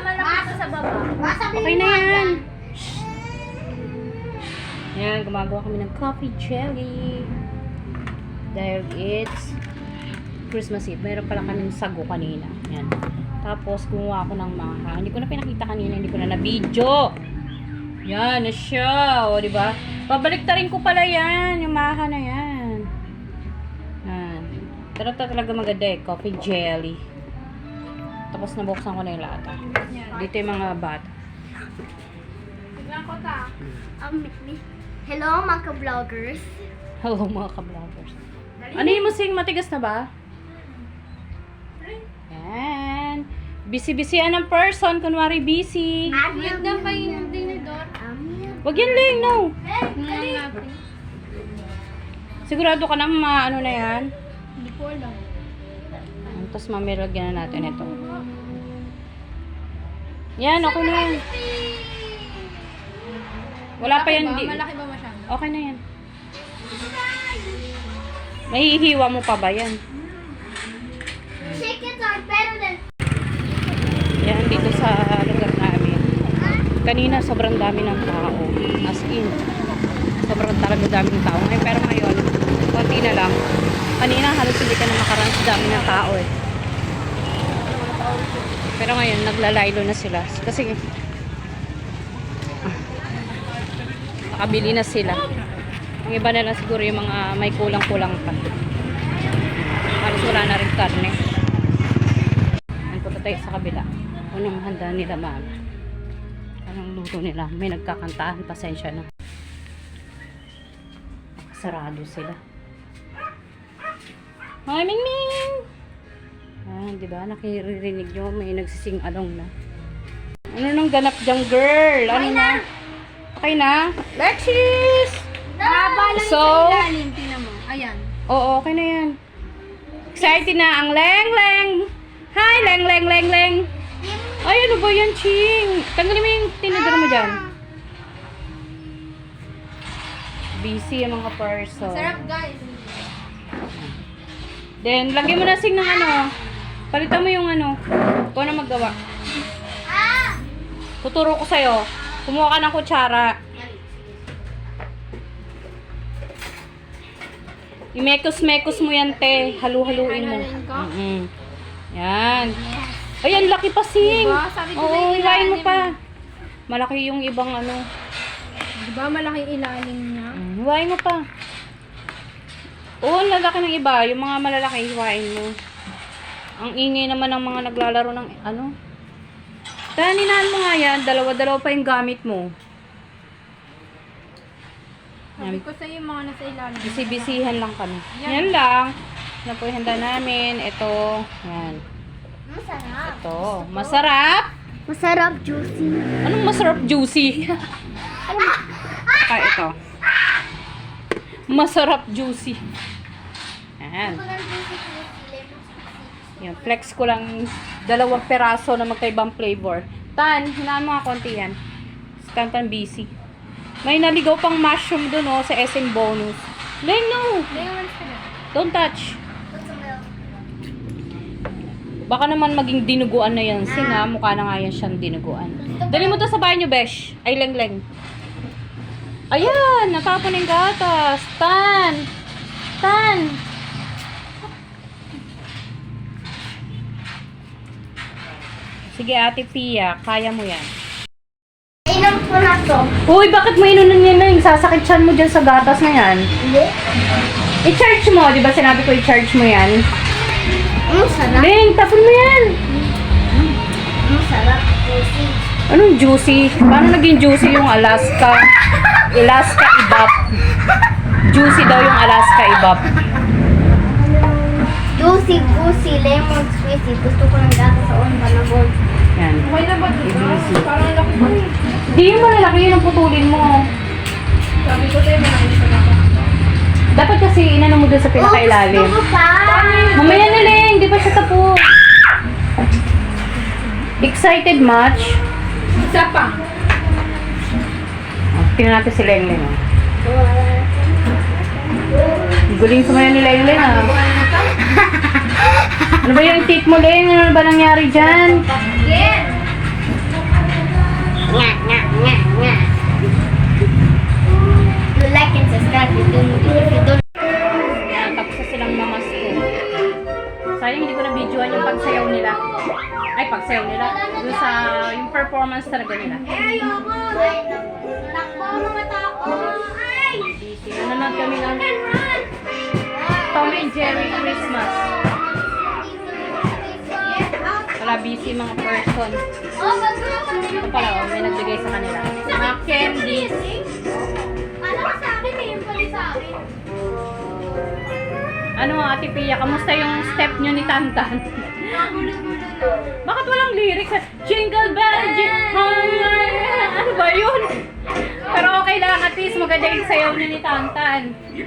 malaki sa baba. Okay na yan. Yan, gumagawa kami ng coffee jelly. Dahil it's Christmas Eve. Meron pala kaming sago kanina. Yan. Tapos, gumawa ako ng maha. Hindi ko na pinakita kanina. Hindi ko na na-video. Yan, na siya. O, diba? Pabaliktarin ko pala yan. Yung maha na yan. Yan. Pero talaga maganda eh. Coffee jelly. Tapos, nabuksan ko na yung lata. Dito yung mga bata. Tignan ko ta. Hello mga ka-vloggers. Hello mga ka-vloggers. Ano yung musing? Matigas na ba? Yan. Busy-busy ng person. Kunwari busy. Nagdang pa yung dinidor. Wag yan, Ling. No. Dali. Sigurado ka na ano na yan? Hindi ko alam. Tapos mamiragyan na natin ito. Yan, okay na yan. Wala pa yan. Malaki ba masyado? Okay na yan. Mahihiwa mo pa ba yan? Chickens are better than... Yan, dito sa lugar namin. Kanina, sobrang dami ng tao. As in, sobrang talaga dami ng tao. Pero ngayon, konti na lang. Kanina, halos hindi ka na makaraan sa dami ng tao eh. Pero ngayon, naglalaylo na sila. Kasi, nakabili na sila. Ang iba na lang siguro yung mga may kulang-kulang pa. Halos wala na rin karne. Punta tayo sa kabila. Unang handa nila mama. Anong luto nila? May nagkakantahan. Pasensya na. Sarado sila. Hi, Ming Ming! Ah, di ba? Nakiririnig nyo. May nagsising along na. Ano nang ganap dyang girl? Ano na? Okay na? Lexis! Haba lang So, sa ilalim. Tingnan mo. Ayan. Oo, okay na yan. Excited na ang leng-leng! Hi, leng-leng-leng-leng! Ay, ano ba yan, Ching? Tanggalin mo yung tinidor mo dyan. Busy yung mga person. Sarap guys. Then, lagyan mo na sing ng ano. Palitan mo yung ano. Ikaw na maggawa. Tuturo ko sa'yo. Kumuha ka ng kutsara. I-mekos-mekos mo yan, te. Halu-haluin mo. Yan. Ay, ang laki pa, Sing. Diba? Sabi ko Oo, na ilahin mo ilalim. pa. Malaki yung ibang ano. Diba malaking ilalim niya? Hiwain mo pa. Oo, ang lalaki ng iba. Yung mga malalaki, hiwain mo. Ang ingay naman ng mga naglalaro ng ano. Taninahan mo nga yan. Dalawa-dalawa pa yung gamit mo. Sabi ko sa'yo yung mga nasa ilalim. Bisi-bisihan lang kami. Yan lang. Yan po yung handa namin. Ito. Yan. Masarap. Ito. Masarap. Masarap, juicy. Anong masarap juicy? Ito. Masarap juicy. Yan. Yan. Flex ko lang 2 peraso na magkaibang flavor. Tan, hinaan mo nga konti yan. Tan busy. May naligaw pang mushroom dun oh, sa SM bonus. Leng, no! Don't touch. Baka naman maging dinuguan na yan. Sing ha, mukha na nga yan siyang dinuguan. Dali mo to sa bahay nyo, besh. Ay, leng. Ayan, natapon yung gatas. Tan! Sige, Ate Pia, kaya mo yan. Inom ko na to. Uy, bakit mo inunan yan na? Sasakit siyan mo dyan sa gatas na yan. Hindi. I-charge mo, di ba sinabi ko i-charge mo yan? Sarap. Leng, tapon mo yan. Sarap. Juicy. Anong juicy? Paano naging juicy yung Alaska Ibap? Juicy daw yung Alaska Ibap. Juicy, goosey, lemon, squeezy. Gusto ko ng gatas sa on panabon. Yan. Okay na ba dito? Parang laki pa eh. Di yung malalaki yun ang putulin mo. Sabi ko tayo malaki sa gatas. Dapat kasi inano mo dun sa pinakailalim. Gusto ko pa. Mamaya na Leng, di pa siya tapos. Excited much? Isa pa. Tingnan natin si Leng Leng. Guling sumayo ni Leng Leng ah. Ano ba yung tip mo Leng? Ano ba nangyari dyan? You like and subscribe if you don't. Yan, tapos na silang mamasko. Sayang hindi ko na videoan yung pagsayaw nila. Ay, pagsayaw nila. Yung sa, yung performance talaga nila. Ayoko! Takbo mga tao! Ay! Nanonood kami ng Tom and Jerry Christmas. Wala busy mga person. Ito pala, oh, may nagbigay sa kanila. Mga candies. Ano ka sa akin eh, yung pali sa akin. Ano Ate Pia, kamusta yung step nyo ni Tantan? Nagulo-gulo na. Bakit walang lyrics? Jingle bell, ano ba yun? Pero okay lang, at least maganda yung sayaw niya ni Tantan. Hindi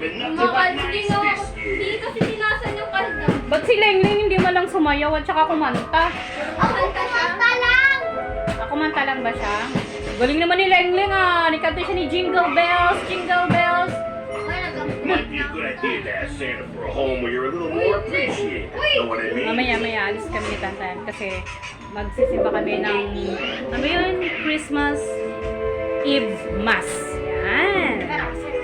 kasi tinasan yung kanta. Ba't si Lengling hindi man lang sumayaw at saka kumanta? Kanta lang! Kumanta lang ba siya? Galing naman ni Lengling ah. Nikanta siya ni Jingle Bells, Jingle Bells. Might be a good idea to ask Santa for a home where you're a little more appreciated. Know what I mean? Mamaya alis kami ni Tantan kasi magsisimba kami ng, ano yun, Christmas Eve Mass. Yan.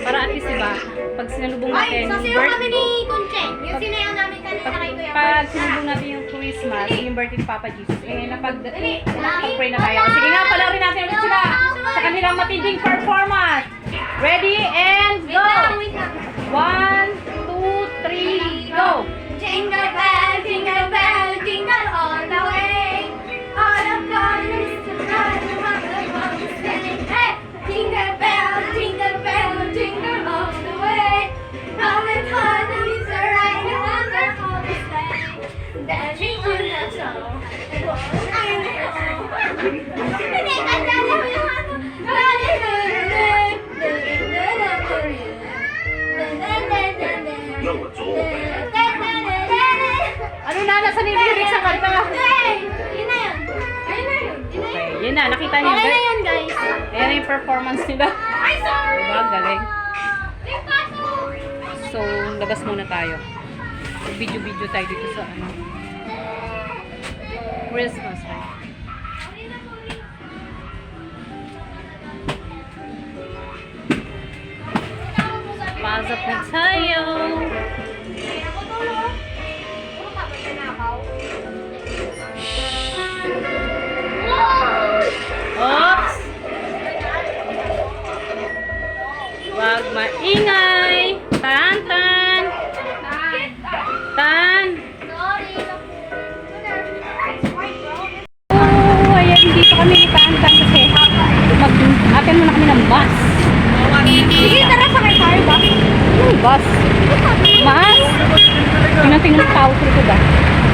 Para at least diba, pag sinalubong natin, kami ni Kuncheng. Yung sinayaw namin kanina kay Kuya. pag sinubong natin yung Christmas, yung birthday ni Papa Jesus, eh, napag-pray na tayo. Sige nga, palarin natin ulit sila sa kanilang matinding performance. Ready and go! 1, 2, 3, go! Jingle bell, jingle bell, jingle all the way. All of God is to ride around the world singing. Hey! Jingle bell, jingle all the way. All of God is to ride around the world singing. Dashing on the snow. Hindi, kanta mo yung ano. No, it's all bad. Ano na, nasa ni lyrics sa kanta? Yun na yun. Okay, yun na, nakita niyo. Okay na yun, guys. Ayan yung performance nila. Ay, sorry! Diba, galing. Yung kaso! So, labas muna tayo. Video-video tayo dito sa ano. Christmas, right? Pasok na tayo. Oops! Wag maingay! Tan! Tan! Oh, ayan, dito kami ni Tantan kasi mag-atin muna kami ng bus. Sige, tara, sakay tayo ba? Bus? Mas? Tingnan ng tao sa likod ah.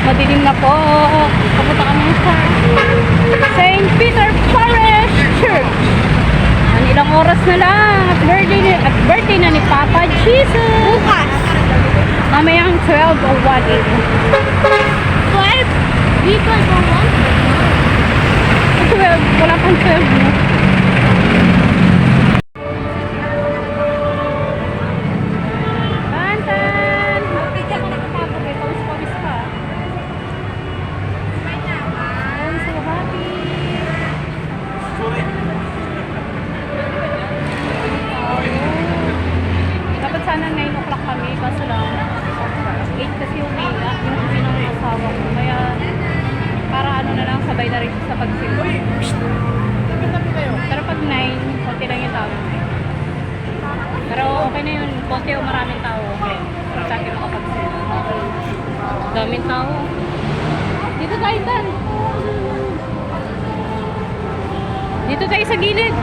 Madilim na po. Papunta kami sa St. Peter Parish Church. Ang ilang oras na lang at birthday na ni Papa Jesus. Bukas. Mamayang 12 o 1 a.m. 12? Because for 1? 12, wala pang 12 no? Tantan! Magpidya ko na kapapag eh. Pawis-pawis ka. I'm so happy. Dapat sana 9 o'clock kami, kaso lang 8 kasi umiga, yung kasi ng asawa ko. Kaya para ano na lang, sabay na rin sa pagsilba. Pero pag 9, konti lang yung tao. Pero okay na yun, konti o maraming tao, okay. Sa akin makapagsilba. Daming tao. Dito tayo, Tan. Dito tayo sa gilid.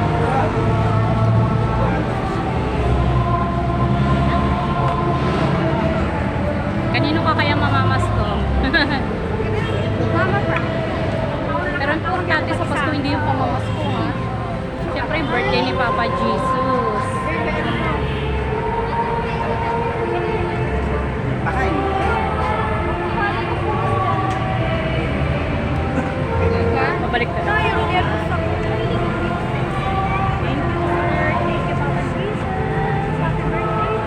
Kanino ka kaya mamamas to? Mama pa. Pero importante sa Pasko, hindi yung pamamas ko ha. Siyempre yung birthday ni Papa Jesus. Pabalik ka na. Thank you, Lord. Thank you, Papa Jesus. Happy birthday.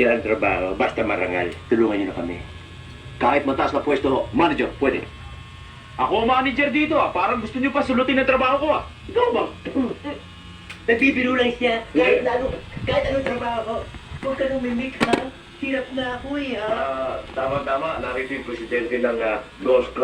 sira ang trabaho, basta marangal. Tulungan niyo na kami. Kahit mataas na pwesto, manager, pwede. Ako ang manager dito ah. Parang gusto niyo pa sulutin ang trabaho ko ah. Ikaw ba? Nagbibiro lang siya. Kahit anong trabaho ko. Huwag ka nang mimik, ha? Hirap na ako eh, ha? Tama-tama. Narito yung presidente ng Ghost Club.